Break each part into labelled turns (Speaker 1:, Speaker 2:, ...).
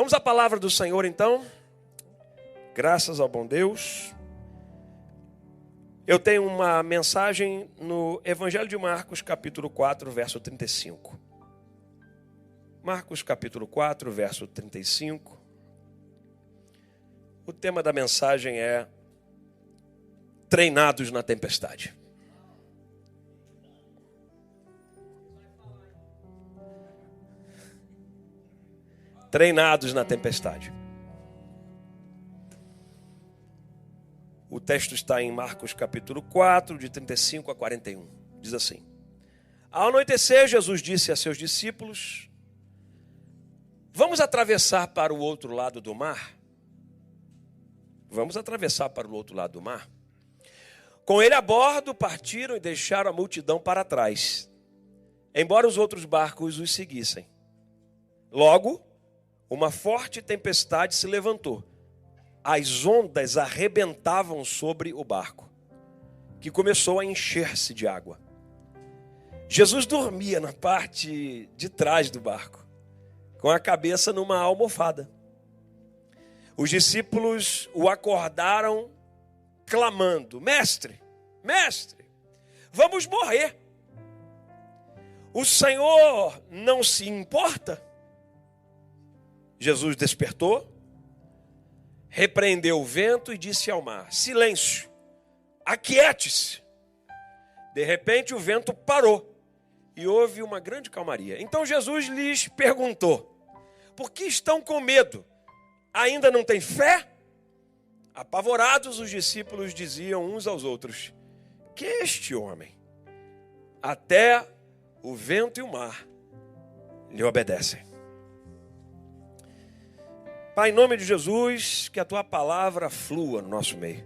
Speaker 1: Vamos à palavra do Senhor então. Graças ao bom Deus. Eu tenho uma mensagem no Evangelho de Marcos, capítulo 4, verso 35. Marcos, capítulo 4, verso 35. O tema da mensagem é treinados na tempestade. Treinados na tempestade. O texto está em Marcos capítulo 4, de 35 a 41. Diz assim: Ao anoitecer, Jesus disse a seus discípulos: Vamos atravessar para o outro lado do mar? Vamos atravessar para o outro lado do mar? Com ele a bordo, partiram e deixaram a multidão para trás, embora os outros barcos os seguissem. Logo, uma forte tempestade se levantou. As ondas arrebentavam sobre o barco, que começou a encher-se de água. Jesus dormia na parte de trás do barco, com a cabeça numa almofada. Os discípulos o acordaram, clamando: Mestre, mestre, vamos morrer. O Senhor não se importa? Jesus despertou, repreendeu o vento e disse ao mar: Silêncio, aquiete-se. De repente o vento parou e houve uma grande calmaria. Então Jesus lhes perguntou: Por que estão com medo? Ainda não têm fé? Apavorados, os discípulos diziam uns aos outros: Que é este homem? Até o vento e o mar lhe obedecem. Pai, em nome de Jesus, que a Tua palavra flua no nosso meio.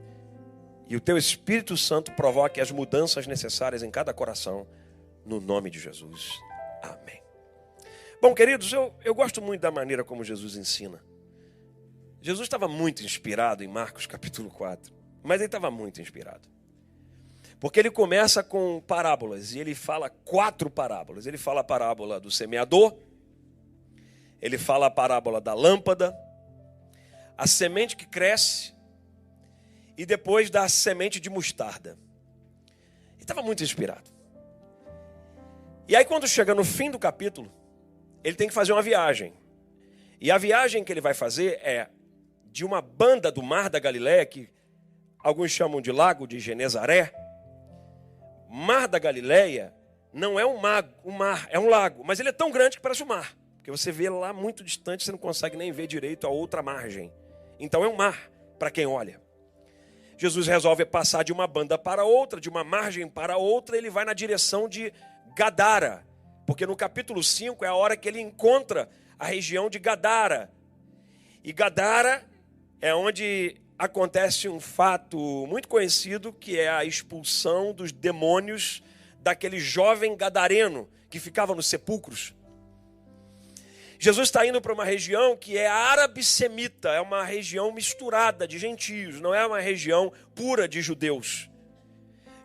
Speaker 1: E o Teu Espírito Santo provoque as mudanças necessárias em cada coração, no nome de Jesus. Amém. Bom, queridos, eu gosto muito da maneira como Jesus ensina. Jesus estava muito inspirado em Marcos capítulo 4. Mas ele estava muito inspirado. Porque ele começa com parábolas, e ele fala 4 parábolas. Ele fala a parábola do semeador, ele fala a parábola da lâmpada, a semente que cresce e depois da semente de mostarda. Ele estava muito inspirado. E aí quando chega no fim do capítulo, ele tem que fazer uma viagem. E a viagem que ele vai fazer é de uma banda do mar da Galileia, que alguns chamam de lago de Genezaré. Mar da Galileia não é um mar, é um lago, mas ele é tão grande que parece um mar. Porque você vê lá muito distante, você não consegue nem ver direito a outra margem. Então é um mar para quem olha. Jesus resolve passar de uma banda para outra, de uma margem para outra, ele vai na direção de Gadara. Porque no capítulo 5 é a hora que ele encontra a região de Gadara. E Gadara é onde acontece um fato muito conhecido, que é a expulsão dos demônios daquele jovem gadareno que ficava nos sepulcros. Jesus está indo para uma região que é árabe-semita, é uma região misturada de gentios, não é uma região pura de judeus.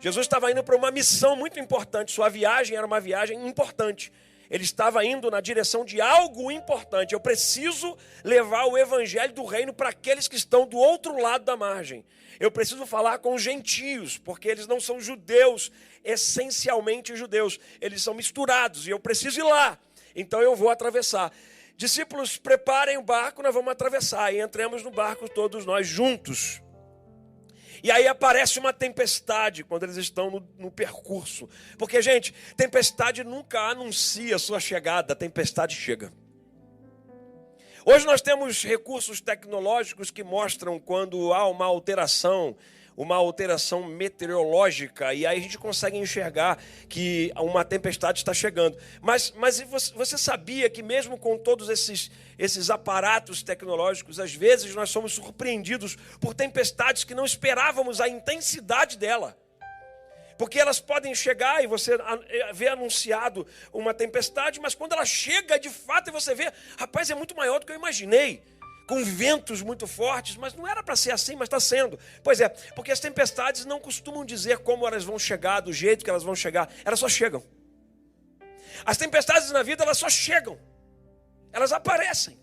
Speaker 1: Jesus estava indo para uma missão muito importante, sua viagem era uma viagem importante. Ele estava indo na direção de algo importante. Eu preciso levar o evangelho do reino para aqueles que estão do outro lado da margem. Eu preciso falar com os gentios, porque eles não são judeus, essencialmente judeus. Eles são misturados e eu preciso ir lá. Então eu vou atravessar. Discípulos, preparem o barco, nós vamos atravessar. E entramos no barco todos nós juntos. E aí aparece uma tempestade quando eles estão no percurso. Porque, gente, tempestade nunca anuncia a sua chegada, a tempestade chega. Hoje nós temos recursos tecnológicos que mostram quando há uma alteração meteorológica, e aí a gente consegue enxergar que uma tempestade está chegando. Mas você sabia que mesmo com todos esses aparatos tecnológicos, às vezes nós somos surpreendidos por tempestades que não esperávamos a intensidade dela? Porque elas podem chegar e você vê anunciado uma tempestade, mas quando ela chega de fato e você vê, rapaz, é muito maior do que eu imaginei. Com ventos muito fortes, mas não era para ser assim, mas está sendo. Pois é, porque as tempestades não costumam dizer como elas vão chegar, do jeito que elas vão chegar, elas só chegam. As tempestades na vida, elas só chegam, elas aparecem.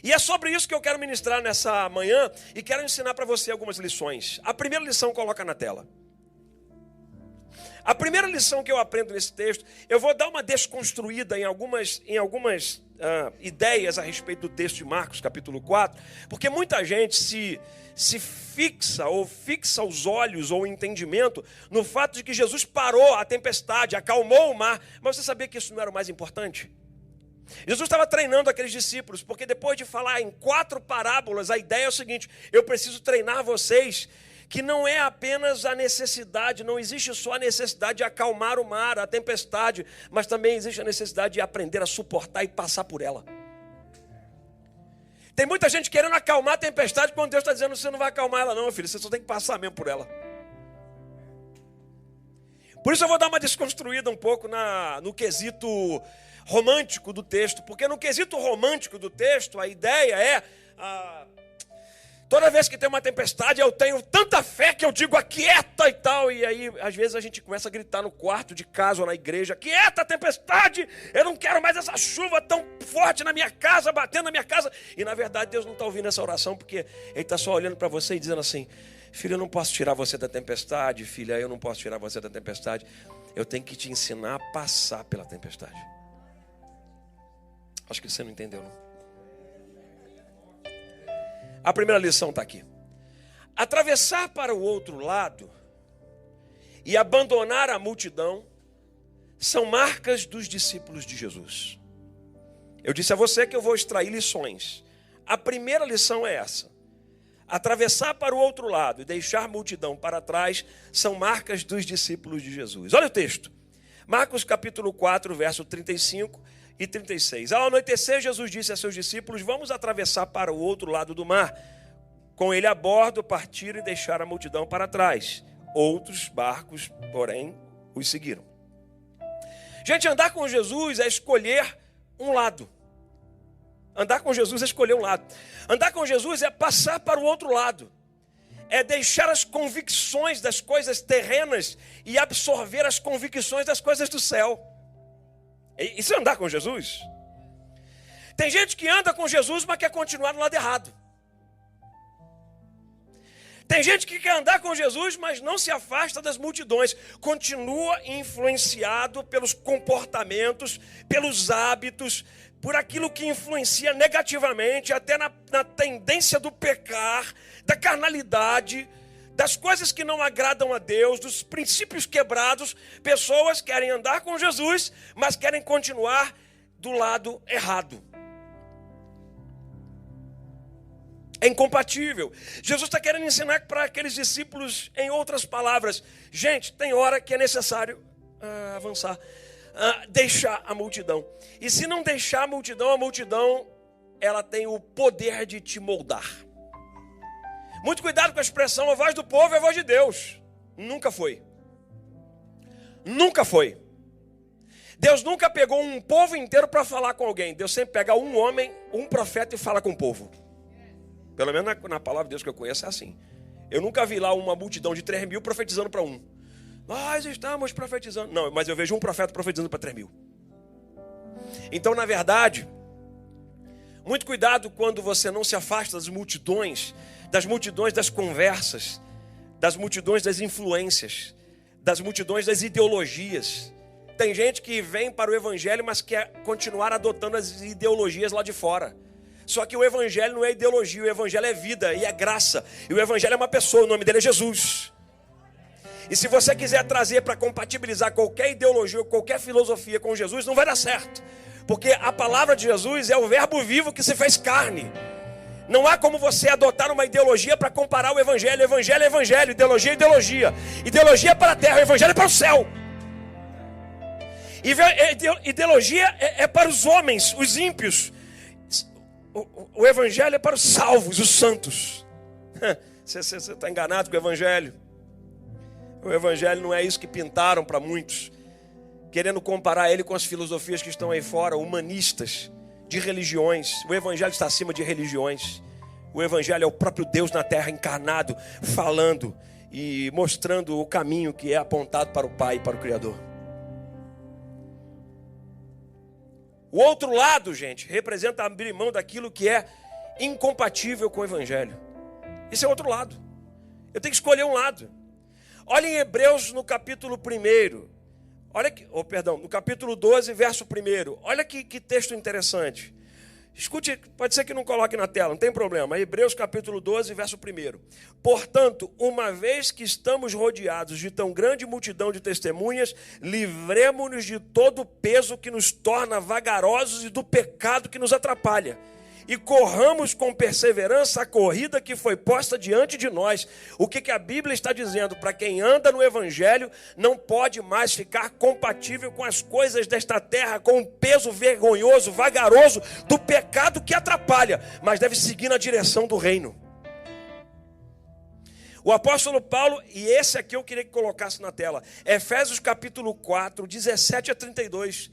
Speaker 1: E é sobre isso que eu quero ministrar nessa manhã e quero ensinar para você algumas lições. A primeira lição coloca na tela. A primeira lição que eu aprendo nesse texto, eu vou dar uma desconstruída em algumas ideias a respeito do texto de Marcos, capítulo 4, porque muita gente se fixa ou fixa os olhos ou o entendimento no fato de que Jesus parou a tempestade, acalmou o mar, mas você sabia que isso não era o mais importante? Jesus estava treinando aqueles discípulos, porque depois de falar em 4 parábolas, a ideia é o seguinte: eu preciso treinar vocês, que não é apenas a necessidade, não existe só a necessidade de acalmar o mar, a tempestade, mas também existe a necessidade de aprender a suportar e passar por ela. Tem muita gente querendo acalmar a tempestade, quando Deus está dizendo: você não vai acalmar ela não, meu filho, você só tem que passar mesmo por ela. Por isso eu vou dar uma desconstruída um pouco no quesito romântico do texto, porque no quesito romântico do texto, a ideia é, toda vez que tem uma tempestade, eu tenho tanta fé que eu digo: aquieta e tal, e aí às vezes a gente começa a gritar no quarto de casa ou na igreja: aquieta a tempestade, eu não quero mais essa chuva tão forte na minha casa, batendo na minha casa. E na verdade Deus não está ouvindo essa oração, porque Ele está só olhando para você e dizendo assim: filho, eu não posso tirar você da tempestade, filha, eu não posso tirar você da tempestade, eu tenho que te ensinar a passar pela tempestade. Acho que você não entendeu, não. A primeira lição está aqui. Atravessar para o outro lado e abandonar a multidão são marcas dos discípulos de Jesus. Eu disse a você que eu vou extrair lições. A primeira lição é essa: atravessar para o outro lado e deixar a multidão para trás são marcas dos discípulos de Jesus. Olha o texto. Marcos capítulo 4, verso 35 e 36. Ao anoitecer, Jesus disse a seus discípulos: vamos atravessar para o outro lado do mar. Com ele a bordo, partiram e deixaram a multidão para trás. Outros barcos, porém, os seguiram. Gente, andar com Jesus é escolher um lado. Andar com Jesus é escolher um lado. Andar com Jesus é passar para o outro lado. É deixar as convicções das coisas terrenas e absorver as convicções das coisas do céu. Isso é andar com Jesus. Tem gente que anda com Jesus, mas quer continuar no lado errado. Tem gente que quer andar com Jesus, mas não se afasta das multidões. Continua influenciado pelos comportamentos, pelos hábitos, por aquilo que influencia negativamente, até na tendência do pecar, da carnalidade, das coisas que não agradam a Deus, dos princípios quebrados. Pessoas querem andar com Jesus, mas querem continuar do lado errado. É incompatível. Jesus está querendo ensinar para aqueles discípulos, em outras palavras: gente, tem hora que é necessário avançar, deixar a multidão. E se não deixar a multidão ela tem o poder de te moldar. Muito cuidado com a expressão: a voz do povo é a voz de Deus. Nunca foi. Nunca foi. Deus nunca pegou um povo inteiro para falar com alguém. Deus sempre pega um homem, um profeta, e fala com o povo. Pelo menos na palavra de Deus que eu conheço é assim. Eu nunca vi lá uma multidão de 3.000 profetizando para um. Nós estamos profetizando. Não, mas eu vejo um profeta profetizando para 3.000. Então, na verdade, muito cuidado quando você não se afasta das multidões das conversas, das multidões das influências, das multidões das ideologias. Tem gente que vem para o evangelho, mas quer continuar adotando as ideologias lá de fora. Só que o evangelho não é ideologia, o evangelho é vida e é graça. E o evangelho é uma pessoa, o nome dele é Jesus. E se você quiser trazer para compatibilizar qualquer ideologia ou qualquer filosofia com Jesus, não vai dar certo. Porque a palavra de Jesus é o verbo vivo que se fez carne. Não há como você adotar uma ideologia para comparar o evangelho. O evangelho é evangelho, ideologia é ideologia. Ideologia é para a terra, o evangelho é para o céu. Ideologia é para os homens, os ímpios. O evangelho é para os salvos, os santos. Você está enganado com o evangelho. O evangelho não é isso que pintaram para muitos, querendo comparar ele com as filosofias que estão aí fora, humanistas, de religiões. O evangelho está acima de religiões. O evangelho é o próprio Deus na terra encarnado, falando e mostrando o caminho que é apontado para o Pai e para o Criador. O outro lado, gente, representa abrir mão daquilo que é incompatível com o evangelho. Esse é outro lado. Eu tenho que escolher um lado. Olha em Hebreus no capítulo 1. Olha que, no capítulo 12, verso 1. Olha que texto interessante. Escute, pode ser que não coloque na tela, não tem problema. Hebreus capítulo 12, verso 1. Portanto, uma vez que estamos rodeados de tão grande multidão de testemunhas, livremo-nos de todo o peso que nos torna vagarosos e do pecado que nos atrapalha. E corramos com perseverança a corrida que foi posta diante de nós. O que a Bíblia está dizendo? Para quem anda no Evangelho, não pode mais ficar compatível com as coisas desta terra, com o peso vergonhoso, vagaroso do pecado que atrapalha, mas deve seguir na direção do reino. O apóstolo Paulo, e esse aqui eu queria que colocasse na tela, Efésios capítulo 4, 17 a 32.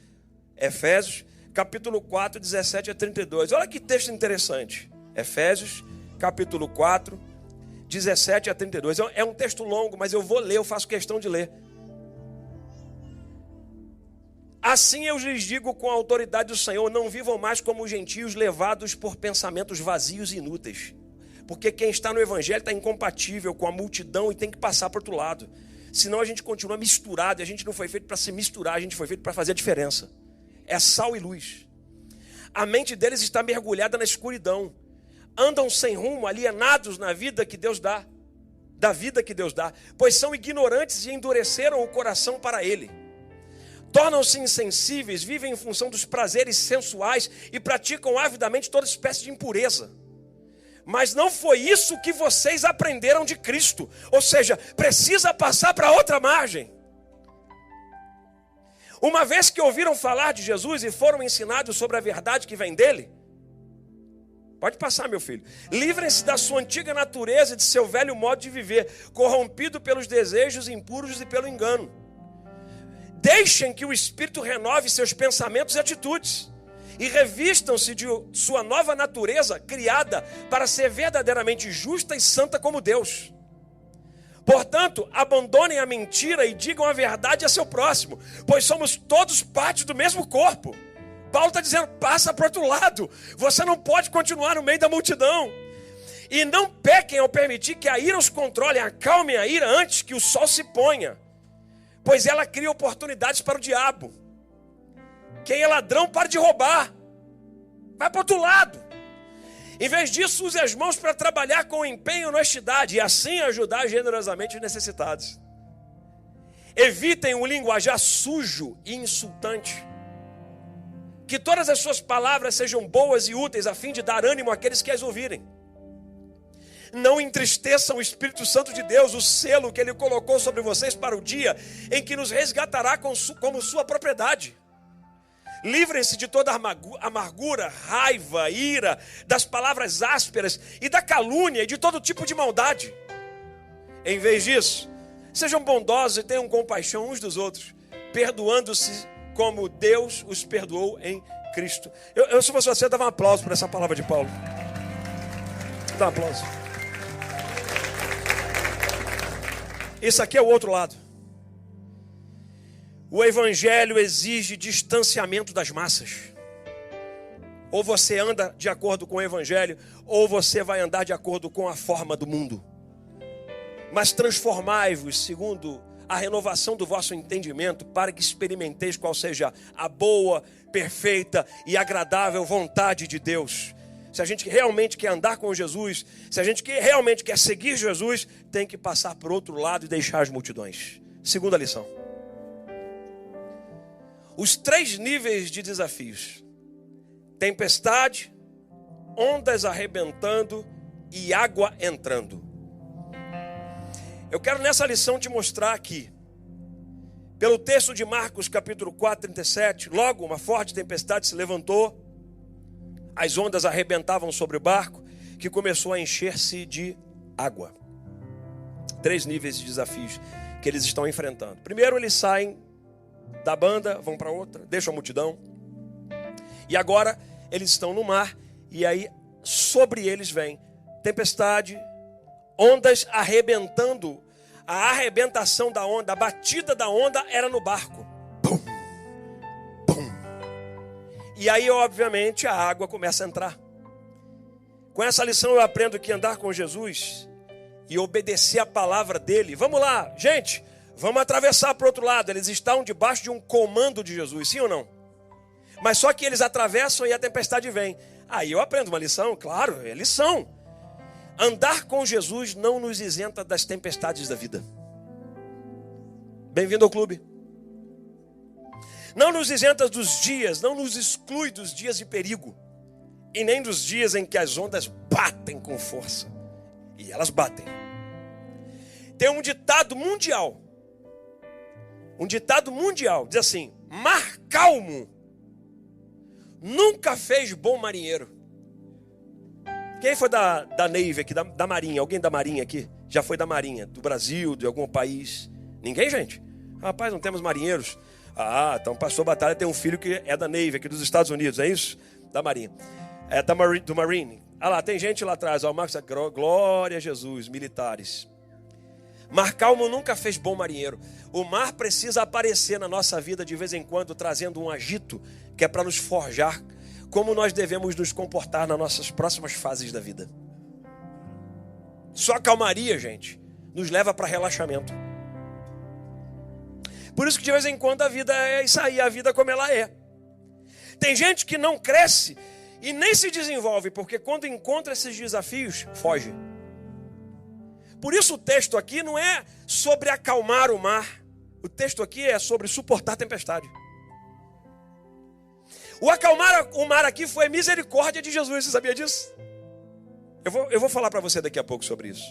Speaker 1: Efésios capítulo 4, 17 a 32. Olha que texto interessante. Efésios, capítulo 4, 17 a 32. É um texto longo, mas eu vou ler, eu faço questão de ler. Assim eu lhes digo com a autoridade do Senhor, não vivam mais como os gentios levados por pensamentos vazios e inúteis. Porque quem está no evangelho está incompatível com a multidão e tem que passar para o outro lado. Senão a gente continua misturado, e a gente não foi feito para se misturar, a gente foi feito para fazer a diferença. É sal e luz. A mente deles está mergulhada na escuridão. Andam sem rumo, alienados na vida que Deus dá. Da vida que Deus dá. Pois são ignorantes e endureceram o coração para Ele. Tornam-se insensíveis, vivem em função dos prazeres sensuais e praticam avidamente toda espécie de impureza. Mas não foi isso que vocês aprenderam de Cristo. Ou seja, precisa passar para outra margem. Uma vez que ouviram falar de Jesus e foram ensinados sobre a verdade que vem dele, pode passar, meu filho, livrem-se da sua antiga natureza e de seu velho modo de viver, corrompido pelos desejos impuros e pelo engano. Deixem que o Espírito renove seus pensamentos e atitudes, e revistam-se de sua nova natureza, criada para ser verdadeiramente justa e santa como Deus. Portanto, abandonem a mentira e digam a verdade a seu próximo, pois somos todos parte do mesmo corpo. Paulo está dizendo, passa para o outro lado. Você não pode continuar no meio da multidão. E não pequem ao permitir que a ira os controle, acalmem a ira antes que o sol se ponha, pois ela cria oportunidades para o diabo. Quem é ladrão, para de roubar. Vai para o outro lado. Em vez disso, use as mãos para trabalhar com empenho e honestidade e assim ajudar generosamente os necessitados. Evitem um linguajar sujo e insultante. Que todas as suas palavras sejam boas e úteis a fim de dar ânimo àqueles que as ouvirem. Não entristeçam o Espírito Santo de Deus, o selo que Ele colocou sobre vocês para o dia em que nos resgatará como sua propriedade. Livrem-se de toda amargura, raiva, ira, das palavras ásperas e da calúnia e de todo tipo de maldade. Em vez disso, sejam bondosos e tenham compaixão uns dos outros, perdoando-se como Deus os perdoou em Cristo. Se fosse você, dava um aplauso por essa palavra de Paulo. Dá um aplauso. Isso aqui é o outro lado. O evangelho exige distanciamento das massas. Ou você anda de acordo com o evangelho, ou você vai andar de acordo com a forma do mundo. Mas transformai-vos segundo a renovação do vosso entendimento, para que experimenteis qual seja a boa, perfeita e agradável vontade de Deus. Se a gente realmente quer andar com Jesus, se a gente realmente quer seguir Jesus, tem que passar por outro lado e deixar as multidões. Segunda lição. Os 3 níveis de desafios: tempestade, ondas arrebentando e água entrando. Eu quero nessa lição te mostrar aqui, pelo texto de Marcos capítulo 4, 37, logo uma forte tempestade se levantou, as ondas arrebentavam sobre o barco, que começou a encher-se de água. 3 níveis de desafios que eles estão enfrentando. Primeiro, eles saem da banda, vão para outra, deixam a multidão. E agora eles estão no mar, e aí sobre eles vem tempestade, ondas arrebentando. A arrebentação da onda, a batida da onda era no barco. Pum, pum. E aí, obviamente, a água começa a entrar. Com essa lição eu aprendo que andar com Jesus e obedecer a palavra dele. Vamos lá, gente, vamos atravessar para o outro lado. Eles estão debaixo de um comando de Jesus, sim ou não? Mas só que eles atravessam e a tempestade vem. Aí eu aprendo uma lição, claro, é lição. Andar com Jesus não nos isenta das tempestades da vida. Bem-vindo ao clube. Não nos isenta dos dias, não nos exclui dos dias de perigo. E nem dos dias em que as ondas batem com força. E elas batem. Tem um ditado mundial. Um ditado mundial. Diz assim: mar calmo nunca fez bom marinheiro. Quem foi da Navy aqui, da Marinha? Alguém da Marinha aqui? Já foi da Marinha? Do Brasil, de algum país? Ninguém, gente? Rapaz, não temos marinheiros. Ah, então pastor Batalha tem um filho que é da Navy, aqui dos Estados Unidos, é isso? Da Marinha. É do Marine. Ah lá, tem gente lá atrás, ó, Marcos, glória a Jesus, militares. Mar calmo nunca fez bom marinheiro. O mar precisa aparecer na nossa vida de vez em quando, trazendo um agito que é para nos forjar como nós devemos nos comportar nas nossas próximas fases da vida. Só a calmaria, gente, nos leva para relaxamento. Por isso que de vez em quando a vida é isso aí, a vida como ela é. Tem gente que não cresce e nem se desenvolve, porque quando encontra esses desafios, foge. Por isso o texto aqui não é sobre acalmar o mar. O texto aqui é sobre suportar a tempestade. O acalmar o mar aqui foi a misericórdia de Jesus. Você sabia disso? Eu vou falar para você daqui a pouco sobre isso.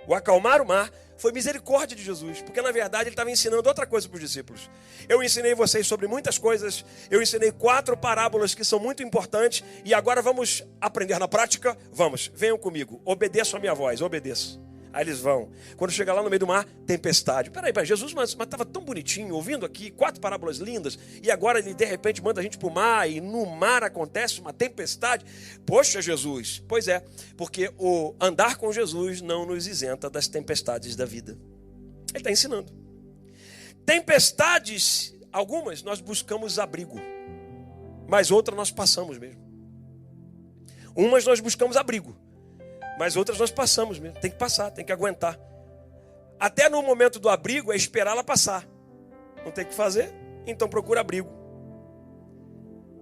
Speaker 1: O acalmar o mar foi misericórdia de Jesus. Porque na verdade ele estava ensinando outra coisa para os discípulos. Eu ensinei vocês sobre muitas coisas. Eu ensinei 4 parábolas que são muito importantes. E agora vamos aprender na prática? Vamos, venham comigo. Obedeçam a minha voz, obedeçam. Aí eles vão. Quando chega lá no meio do mar, tempestade. Peraí, Jesus, mas estava tão bonitinho, ouvindo aqui 4 parábolas lindas, e agora ele de repente manda a gente para o mar, e no mar acontece uma tempestade. Poxa, Jesus. Pois é, porque o andar com Jesus não nos isenta das tempestades da vida. Ele está ensinando. Tempestades, algumas nós buscamos abrigo, mas outras nós passamos mesmo. Umas nós buscamos abrigo, mas outras nós passamos mesmo. Tem que passar, tem que aguentar. Até no momento do abrigo é esperar ela passar. Não tem o que fazer, então procura abrigo.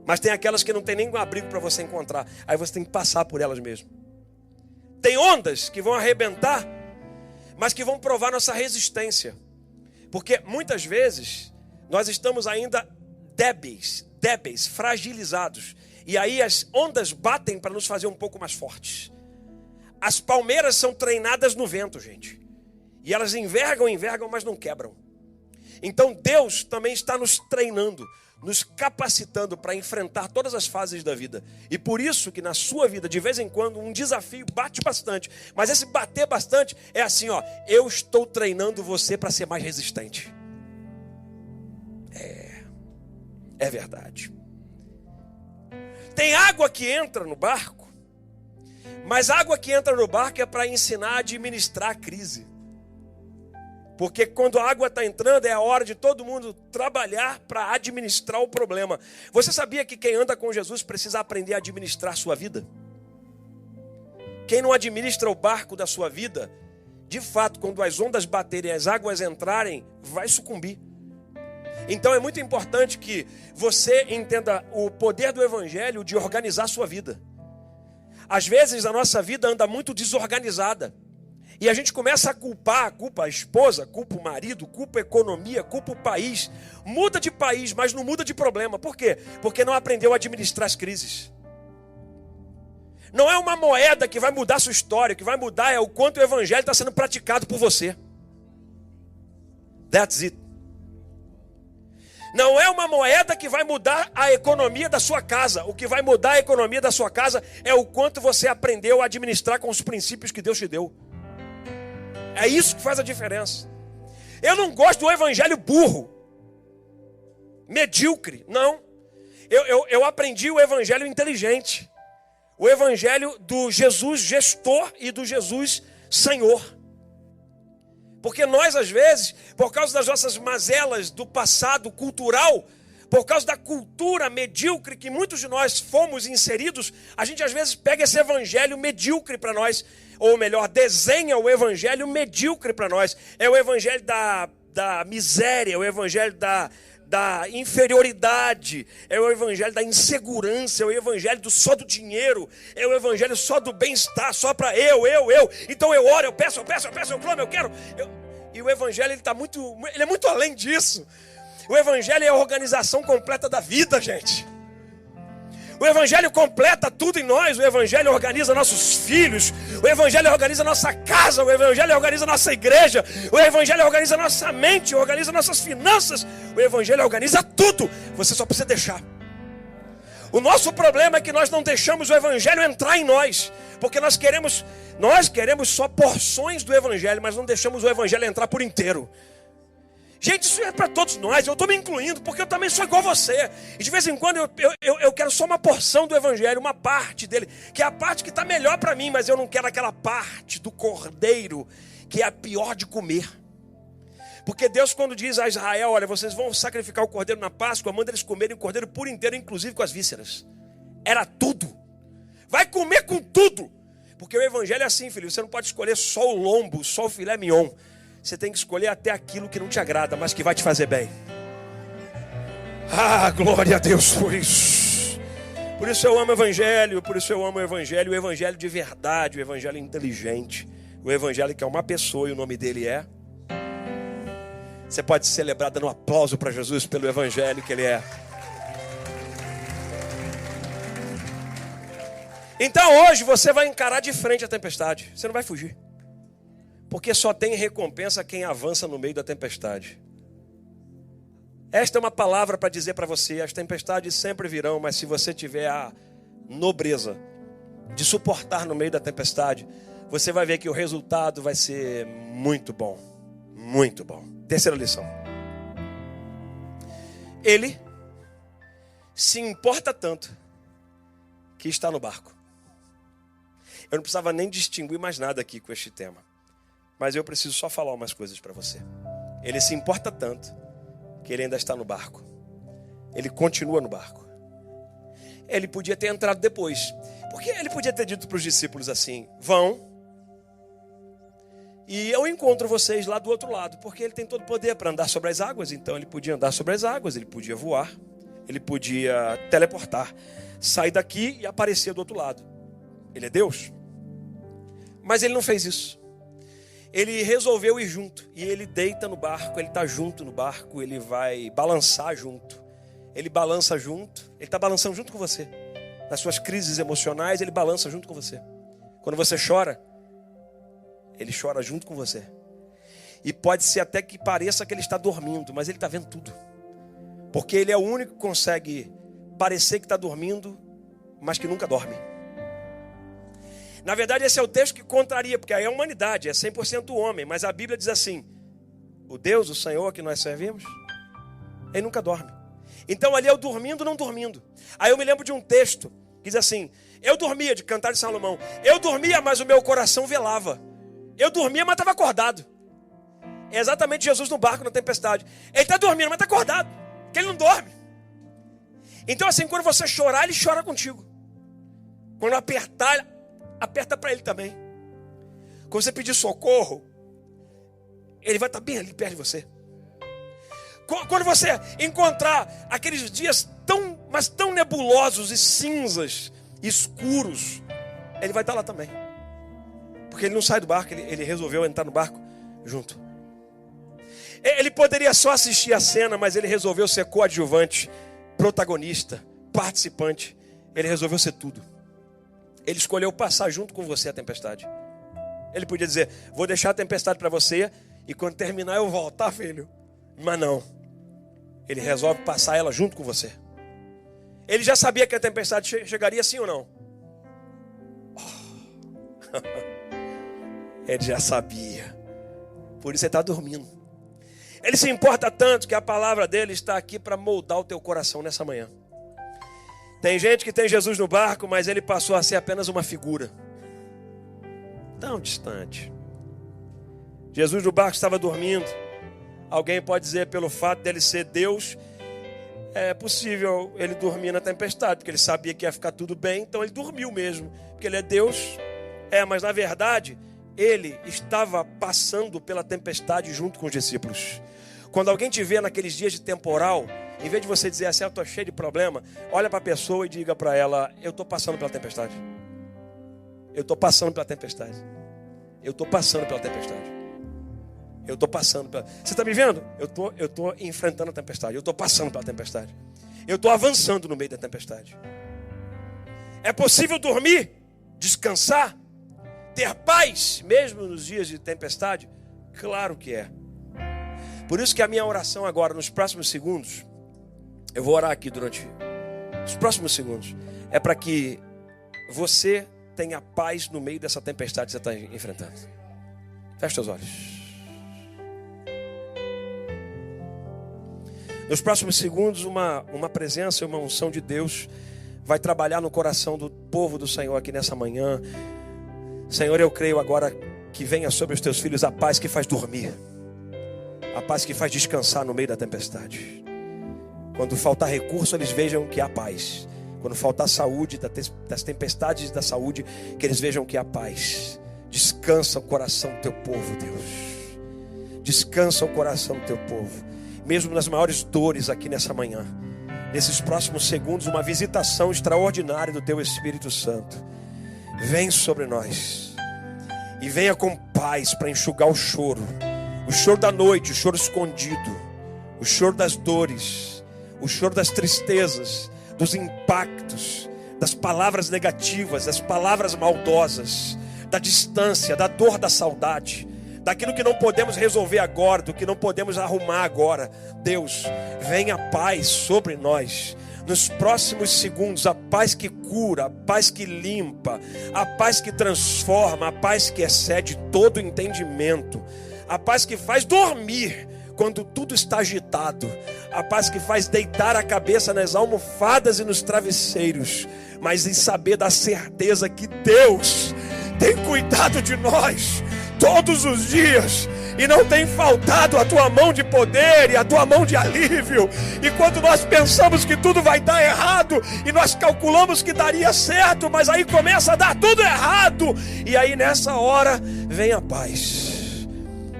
Speaker 1: Mas tem aquelas que não tem nem um abrigo para você encontrar. Aí você tem que passar por elas mesmo. Tem ondas que vão arrebentar, mas que vão provar nossa resistência. Porque muitas vezes nós estamos ainda débeis, fragilizados. E aí as ondas batem para nos fazer um pouco mais fortes. As palmeiras são treinadas no vento, gente. E elas envergam, mas não quebram. Então Deus também está nos treinando, nos capacitando para enfrentar todas as fases da vida. E por isso que na sua vida, de vez em quando, um desafio bate bastante. Mas esse bater bastante é assim, ó. Eu estou treinando você para ser mais resistente. É verdade. Tem água que entra no barco. Mas a água que entra no barco é para ensinar a administrar a crise. Porque quando a água está entrando, é a hora de todo mundo trabalhar para administrar o problema. Você sabia que quem anda com Jesus precisa aprender a administrar a sua vida? Quem não administra o barco da sua vida, de fato, quando as ondas baterem, as águas entrarem, vai sucumbir. Então é muito importante que você entenda o poder do evangelho de organizar a sua vida. Às vezes a nossa vida anda muito desorganizada. E a gente começa a culpa a esposa, culpa o marido, culpa a economia, culpa o país. Muda de país, mas não muda de problema. Por quê? Porque não aprendeu a administrar as crises. Não é uma moeda que vai mudar a sua história. O que vai mudar é o quanto o evangelho está sendo praticado por você. That's it. Não é uma moeda que vai mudar a economia da sua casa. O que vai mudar a economia da sua casa é o quanto você aprendeu a administrar com os princípios que Deus te deu. É isso que faz a diferença. Eu não gosto do evangelho burro, medíocre, não. Eu aprendi o evangelho inteligente. O evangelho do Jesus gestor e do Jesus Senhor. Porque nós, às vezes, por causa das nossas mazelas do passado cultural, Por causa da cultura medíocre que muitos de nós fomos inseridos, a gente às vezes pega esse evangelho medíocre para nós, ou melhor, desenha o evangelho medíocre para nós. É o evangelho da miséria, é o evangelho da inferioridade, é o evangelho da insegurança, é o evangelho só do dinheiro, é o evangelho só do bem-estar, só para eu. Então eu oro, eu peço, eu clamo, eu quero. E o evangelho ele é muito além disso. O evangelho é a organização completa da vida, gente. O evangelho completa tudo em nós. O evangelho organiza nossos filhos. O evangelho organiza nossa casa. O evangelho organiza nossa igreja. O evangelho organiza nossa mente. Organiza nossas finanças. O evangelho organiza tudo. Você só precisa deixar. O nosso problema é que nós não deixamos o evangelho entrar em nós. Porque nós queremos só porções do evangelho, mas não deixamos o evangelho entrar por inteiro. Gente, isso é para todos nós. Eu estou me incluindo, porque eu também sou igual a você. E de vez em quando eu quero só uma porção do evangelho, uma parte dele, que é a parte que está melhor para mim, mas eu não quero aquela parte do cordeiro, que é a pior de comer. Porque Deus, quando diz a Israel, olha, vocês vão sacrificar o cordeiro na Páscoa, manda eles comerem o cordeiro por inteiro, inclusive com as vísceras. Era tudo. Vai comer com tudo. Porque o evangelho é assim, filho, você não pode escolher só o lombo, só o filé mignon. Você tem que escolher até aquilo que não te agrada, mas que vai te fazer bem. Ah, glória a Deus por isso. Por isso eu amo o evangelho, o evangelho de verdade, o evangelho inteligente, o evangelho que é uma pessoa e o nome dele é. Você pode celebrar dando um aplauso para Jesus pelo evangelho que ele é. Então hoje você vai encarar de frente a tempestade, você não vai fugir. Porque só tem recompensa quem avança no meio da tempestade. Esta é uma palavra para dizer para você, as tempestades sempre virão, mas se você tiver a nobreza de suportar no meio da tempestade, você vai ver que o resultado vai ser muito bom. Muito bom. Terceira lição. Ele se importa tanto que está no barco. Eu não precisava nem distinguir mais nada aqui com este tema. Mas eu preciso só falar umas coisas para você. Ele se importa tanto que ele ainda está no barco. Ele continua no barco. Ele podia ter entrado depois. Porque ele podia ter dito para os discípulos assim, vão e eu encontro vocês lá do outro lado. Porque ele tem todo o poder para andar sobre as águas. Então ele podia andar sobre as águas, ele podia voar, ele podia teleportar, sair daqui e aparecer do outro lado. Ele é Deus. Mas ele não fez isso. Ele resolveu ir junto. E ele deita no barco, ele está junto no barco, ele vai balançar junto. Ele balança junto, ele está balançando junto com você. Nas suas crises emocionais, ele balança junto com você. Quando você chora, ele chora junto com você. E pode ser até que pareça que ele está dormindo, mas ele está vendo tudo. Porque ele é o único que consegue parecer que está dormindo, mas que nunca dorme. Na verdade, esse é o texto que contraria, porque aí é a humanidade, é 100% homem. Mas a Bíblia diz assim, o Deus, o Senhor que nós servimos, ele nunca dorme. Então ali é o dormindo, não dormindo. Aí eu me lembro de um texto que diz assim, eu dormia, de Cantar de Salomão, eu dormia, mas o meu coração velava. Eu dormia, mas estava acordado. É exatamente Jesus no barco, na tempestade. Ele está dormindo, mas está acordado, porque ele não dorme. Então assim, quando você chorar, ele chora contigo. Quando apertar, aperta para ele também. Quando você pedir socorro, ele vai estar bem ali perto de você. Quando você encontrar aqueles dias tão nebulosos e cinzas, escuros, ele vai estar lá também. Porque ele não sai do barco, ele resolveu entrar no barco junto. Ele poderia só assistir a cena, mas ele resolveu ser coadjuvante, protagonista, participante. Ele resolveu ser tudo. Ele escolheu passar junto com você a tempestade. Ele podia dizer, vou deixar a tempestade para você e quando terminar eu volto, tá, filho? Mas não. Ele resolve passar ela junto com você. Ele já sabia que a tempestade chegaria sim ou não? Oh. Ele já sabia. Por isso ele está dormindo. Ele se importa tanto que a palavra dele está aqui para moldar o teu coração nessa manhã. Tem gente que tem Jesus no barco, mas ele passou a ser apenas uma figura. Tão distante. Jesus no barco estava dormindo. Alguém pode dizer pelo fato dele ser Deus, é possível ele dormir na tempestade, porque ele sabia que ia ficar tudo bem, então ele dormiu mesmo, porque ele é Deus. Mas na verdade, ele estava passando pela tempestade junto com os discípulos. Quando alguém te vê naqueles dias de temporal, em vez de você dizer assim, eu estou cheio de problema, olha para a pessoa e diga para ela, eu estou passando pela tempestade. Eu estou passando pela tempestade. Eu estou passando pela tempestade. Eu estou passando pela... Você está me vendo? Eu estou enfrentando a tempestade. Eu estou passando pela tempestade. Eu estou avançando no meio da tempestade. É possível dormir, descansar, ter paz, mesmo nos dias de tempestade? Claro que é. Por isso que a minha oração agora, nos próximos segundos, eu vou orar aqui durante os próximos segundos, é para que você tenha paz no meio dessa tempestade que você está enfrentando. Feche seus olhos. Nos próximos segundos, uma presença e uma unção de Deus vai trabalhar no coração do povo do Senhor aqui nessa manhã. Senhor, eu creio agora que venha sobre os teus filhos a paz que faz dormir, a paz que faz descansar no meio da tempestade. Quando faltar recurso, eles vejam que há paz. Quando faltar saúde, das tempestades da saúde, que eles vejam que há paz. Descansa o coração do teu povo, Deus. Descansa o coração do teu povo. Mesmo nas maiores dores aqui nessa manhã, nesses próximos segundos, uma visitação extraordinária do teu Espírito Santo. Vem sobre nós. E venha com paz para enxugar o choro da noite, o choro escondido, o choro das dores, o choro das tristezas, dos impactos, das palavras negativas, das palavras maldosas, da distância, da dor da saudade, daquilo que não podemos resolver agora, do que não podemos arrumar agora. Deus, venha a paz sobre nós. Nos próximos segundos, a paz que cura, a paz que limpa, a paz que transforma, a paz que excede todo entendimento, a paz que faz dormir quando tudo está agitado, a paz que faz deitar a cabeça nas almofadas e nos travesseiros, mas em saber da certeza que Deus tem cuidado de nós todos os dias, e não tem faltado a tua mão de poder e a tua mão de alívio. E quando nós pensamos que tudo vai dar errado, e nós calculamos que daria certo, mas aí começa a dar tudo errado, e aí nessa hora vem a paz.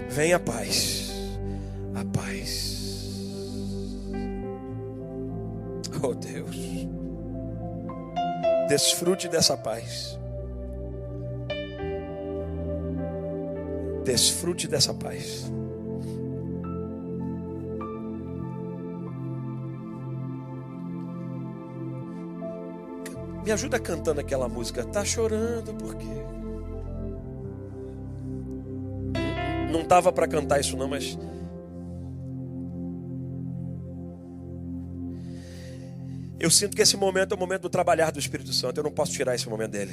Speaker 1: Vem a paz. A paz. Oh Deus, desfrute dessa paz. Desfrute dessa paz. Me ajuda cantando aquela música. Tá chorando por quê? Não estava para cantar isso não, mas eu sinto que esse momento é o momento do trabalhar do Espírito Santo. Eu não posso tirar esse momento dele.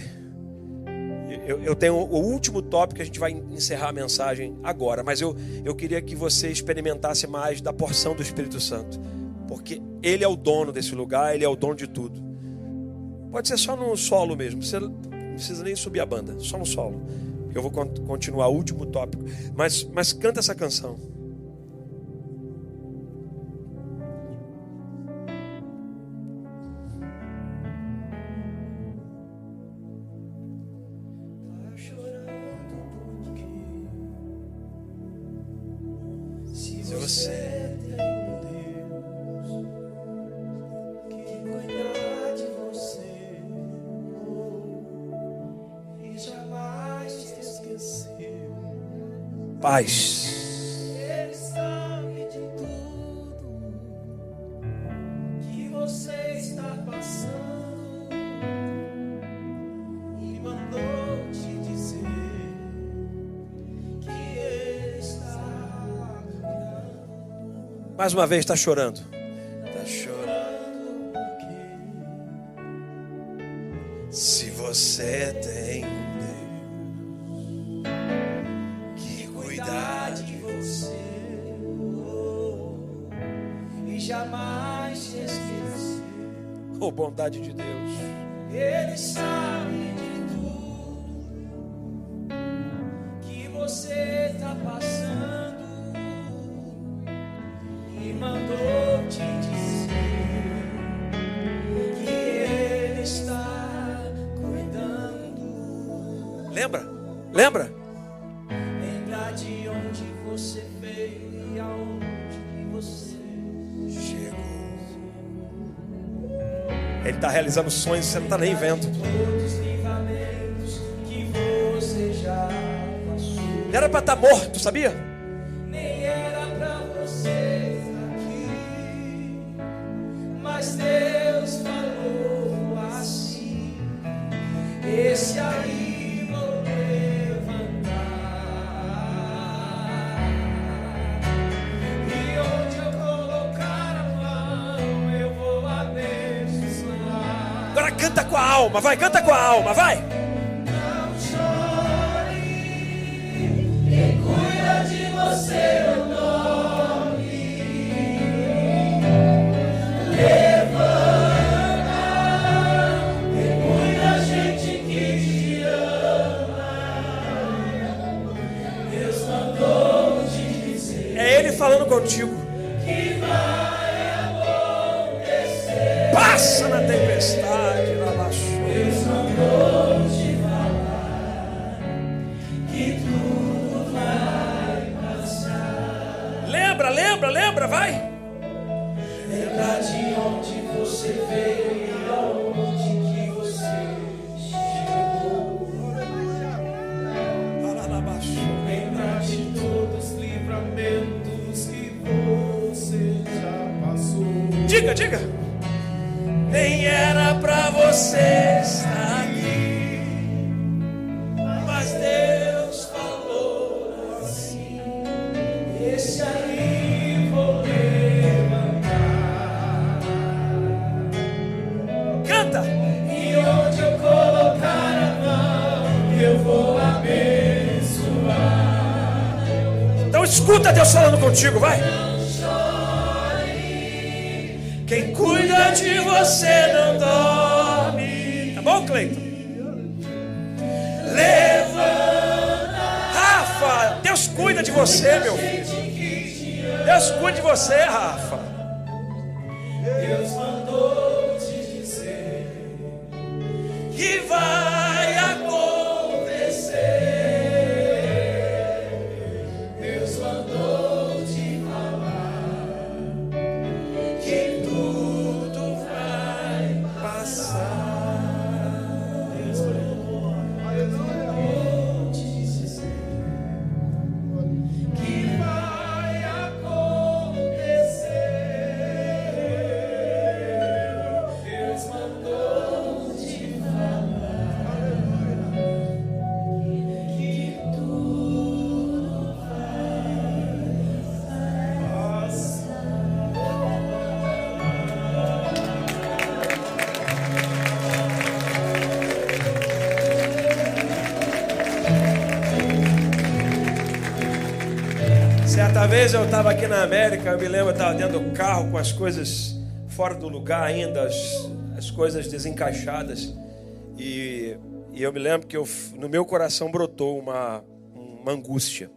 Speaker 1: Eu tenho o último tópico, a gente vai encerrar a mensagem agora, mas eu queria que você experimentasse mais da porção do Espírito Santo, porque Ele é o dono desse lugar, Ele é o dono de tudo. Pode ser só no solo mesmo, você não precisa nem subir a banda, só no solo. Eu vou continuar o último tópico, mas canta essa canção. Você tem um Deus que cuida de você e jamais te esqueceu. Paz. Ele sabe de tudo que você está passando e mandou te dizer que Ele está. Mais uma vez, está chorando. Está chorando porque se você tem um Deus que cuida de você e jamais te esqueceu. Oh, bondade de Deus. Ele sabe de tudo que você está passando. Mandou te dizer Lembra? Lembra?
Speaker 2: Lembra de onde você veio e aonde você chegou.
Speaker 1: Ele está realizando sonhos que você não está nem vendo.
Speaker 2: Todos os livramentos que você já passou.
Speaker 1: Não era para estar morto, sabia?
Speaker 2: Nem era pra você estar aqui, mas Deus falou assim: esse aí vou levantar, e onde eu colocar a mão eu vou abençoar.
Speaker 1: Agora canta com a alma, vai, canta com a alma, vai.
Speaker 2: Não chore, quem cuida de você não dorme. Levanta, tem muita gente que te ama. Deus mandou te dizer
Speaker 1: É Ele falando contigo.
Speaker 2: que vai acontecer.
Speaker 1: Passa na tempestade, na baixura.
Speaker 2: Deus mandou te falar que tudo vai passar.
Speaker 1: Lembra, lembra, lembra, vai.
Speaker 2: Lembra de onde você veio e aonde que você chegou.
Speaker 1: Vai lá na baixura.
Speaker 2: Lembra de todos os livramentos que você já passou.
Speaker 1: Diga, diga. Nem era pra você estar aqui,
Speaker 2: Mas Deus falou assim: esse aí vou levantar,
Speaker 1: canta.
Speaker 2: e onde eu colocar a mão eu vou abençoar.
Speaker 1: Então escuta Deus falando contigo, vai. Quem cuida de você não dorme. Tá bom, Cleiton?
Speaker 2: Levanta,
Speaker 1: Rafa, Deus cuida de você, meu filho. Deus cuida de você, Rafa.
Speaker 2: Deus mandou te dizer
Speaker 1: Que vai
Speaker 2: acontecer. Deus mandou te falar que tudo vai
Speaker 1: passar.
Speaker 2: Deus mandou te dizer que vai acontecer. Deus mandou te falar que tudo vai passar.
Speaker 1: Certa vez eu estava aqui na América, eu me lembro, eu estava dentro do carro com as coisas fora do lugar ainda, as coisas desencaixadas. E eu me lembro que no meu coração brotou uma angústia.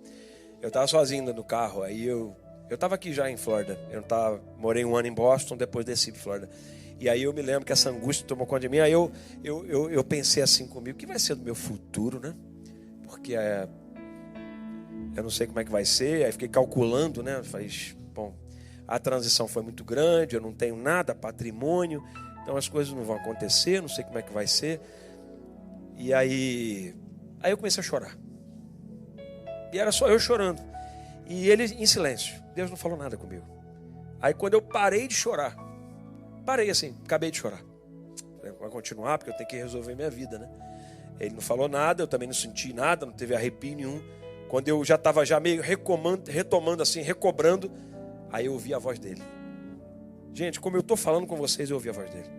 Speaker 1: Eu estava sozinho no carro, aí eu estava aqui já em Flórida. Morei 1 ano em Boston, depois desci para Flórida. E aí eu me lembro que essa angústia tomou conta de mim. Aí eu pensei assim comigo: o que vai ser do meu futuro, né? Porque eu não sei como é que vai ser. Aí fiquei calculando, né? Bom, a transição foi muito grande, eu não tenho nada, patrimônio, então as coisas não vão acontecer, não sei como é que vai ser. E aí eu comecei a chorar. E era só eu chorando. E ele em silêncio. Deus não falou nada comigo. Aí quando eu parei de chorar, parei assim, acabei de chorar. Vai continuar, porque eu tenho que resolver minha vida, né? Ele não falou nada, eu também não senti nada, não teve arrepio nenhum. Quando eu já estava meio retomando assim, recobrando, aí eu ouvi a voz dele. Gente, como eu estou falando com vocês, eu ouvi a voz dele.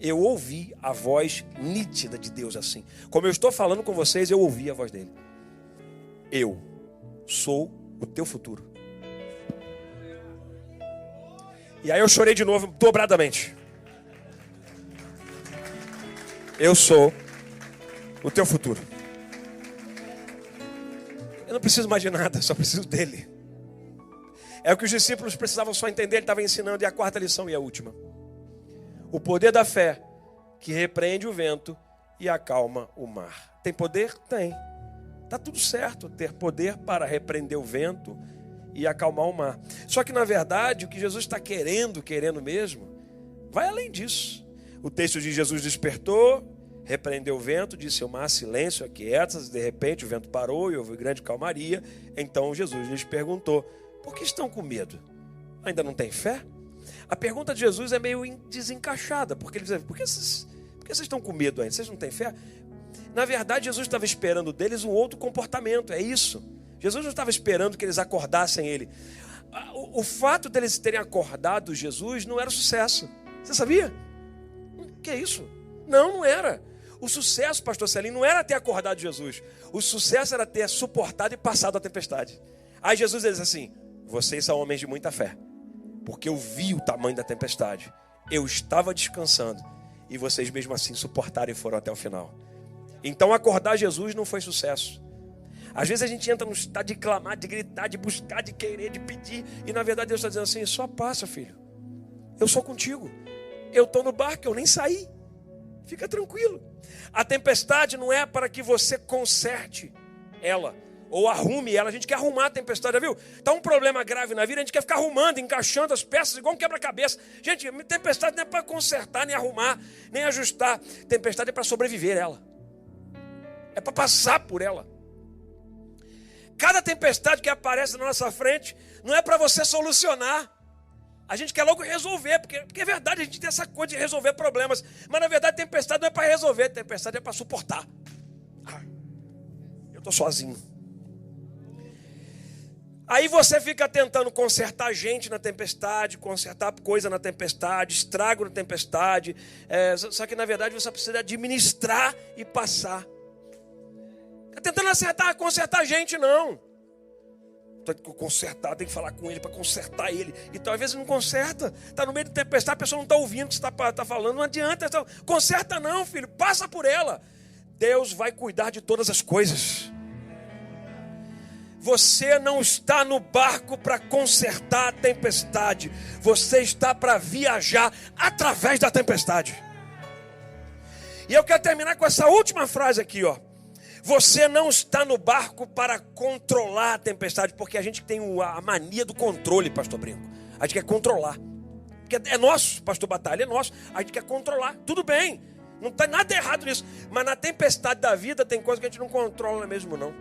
Speaker 1: Eu ouvi a voz nítida de Deus assim. Como eu estou falando com vocês, eu ouvi a voz dele. Eu sou o teu futuro. E aí eu chorei de novo, dobradamente. Eu sou o teu futuro. Eu não preciso mais de nada, só preciso dele. É o que os discípulos precisavam só entender, ele estava ensinando. E a quarta lição e a última: o poder da fé que repreende o vento e acalma o mar. Tem poder? Tem. Está tudo certo ter poder para repreender o vento e acalmar o mar. Só que, na verdade, o que Jesus está querendo mesmo, vai além disso. O texto diz: Jesus despertou, repreendeu o vento, disse ao mar: silêncio, aquieta-se. De repente o vento parou e houve grande calmaria. Então Jesus lhes perguntou: por que estão com medo? Ainda não têm fé? A pergunta de Jesus é meio desencaixada, porque ele diz: por que vocês estão com medo ainda? Vocês não têm fé? Na verdade, Jesus estava esperando deles um outro comportamento, é isso. Jesus não estava esperando que eles acordassem ele. O fato deles terem acordado Jesus não era sucesso. Você sabia? Que é isso? Não era. O sucesso, pastor Celinho, não era ter acordado Jesus. O sucesso era ter suportado e passado a tempestade. Aí Jesus diz assim: vocês são homens de muita fé, porque eu vi o tamanho da tempestade. Eu estava descansando e vocês mesmo assim suportaram e foram até o final. Então acordar Jesus não foi sucesso. Às vezes a gente entra no estado de clamar, de gritar, de buscar, de querer, de pedir, e na verdade Deus está dizendo assim: só passa, filho. Eu sou contigo. Eu estou no barco, eu nem saí. Fica tranquilo. A tempestade não é para que você conserte ela ou arrume ela. A gente quer arrumar a tempestade, já viu? Está um problema grave na vida, a gente quer ficar arrumando, encaixando as peças igual um quebra-cabeça. Gente, tempestade não é para consertar, nem arrumar, nem ajustar. Tempestade é para sobreviver ela. É para passar por ela. Cada tempestade que aparece na nossa frente não é para você solucionar. A gente quer logo resolver, porque é verdade, a gente tem essa coisa de resolver problemas. Mas na verdade tempestade não é para resolver, tempestade é para suportar. Eu estou sozinho. Aí você fica tentando consertar gente na tempestade, consertar coisa na tempestade, estrago na tempestade. Só que na verdade você precisa administrar e passar. Está tentando consertar gente, não. Consertar, tem que falar com ele para consertar ele. Então às vezes não conserta. Está no meio de tempestade, a pessoa não está ouvindo o que você está falando. Não adianta. Então, conserta não, filho. Passa por ela. Deus vai cuidar de todas as coisas. Você não está no barco para consertar a tempestade. Você está para viajar através da tempestade. E eu quero terminar com essa última frase aqui, ó. Você não está no barco para controlar a tempestade, porque a gente tem a mania do controle, pastor Brinco. A gente quer controlar. Porque é nosso, pastor Batalha, é nosso. A gente quer controlar. Tudo bem, não está nada errado nisso. Mas na tempestade da vida tem coisa que a gente não controla mesmo, não.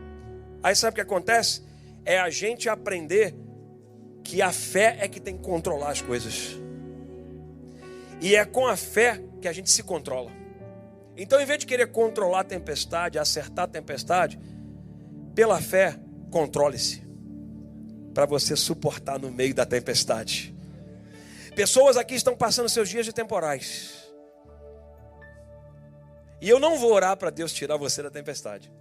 Speaker 1: Aí sabe o que acontece? É a gente aprender que a fé é que tem que controlar as coisas. E é com a fé que a gente se controla. Então, em vez de querer controlar a tempestade, acertar a tempestade, pela fé, controle-se, para você suportar no meio da tempestade. Pessoas aqui estão passando seus dias de temporais. E eu não vou orar para Deus tirar você da tempestade.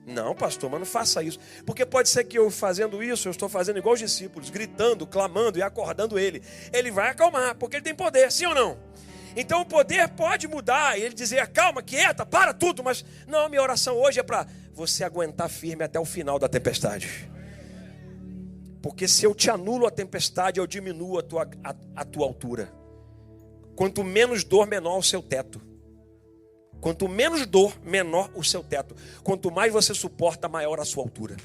Speaker 1: Não, pastor, mas não faça isso. Porque pode ser que eu fazendo isso, eu estou fazendo igual os discípulos, gritando, clamando e acordando ele. Ele vai acalmar, porque ele tem poder, sim ou não? Então o poder pode mudar, e ele dizer: calma, quieta, para tudo. Mas não, minha oração hoje é para você aguentar firme até o final da tempestade. Porque se eu te anulo a tempestade, eu diminuo a tua altura. Quanto menos dor, menor o seu teto. Quanto menos dor, menor o seu teto. Quanto mais você suporta, maior a sua altura.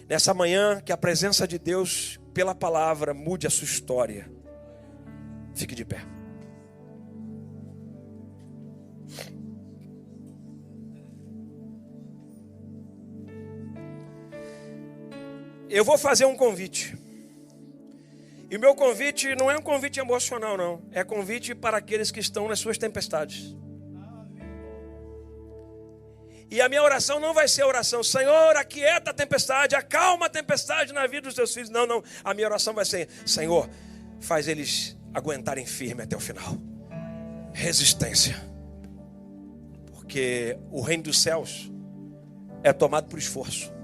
Speaker 1: Nessa manhã, que a presença de Deus, pela palavra, mude a sua história. Fique de pé. Eu vou fazer um convite. E o meu convite não é um convite emocional, não. É convite para aqueles que estão nas suas tempestades. E a minha oração não vai ser a oração: Senhor, aquieta a tempestade, acalma a tempestade na vida dos teus filhos. Não, não. A minha oração vai ser: Senhor, faz eles aguentarem firme até o final. Resistência. Porque o reino dos céus é tomado por esforço.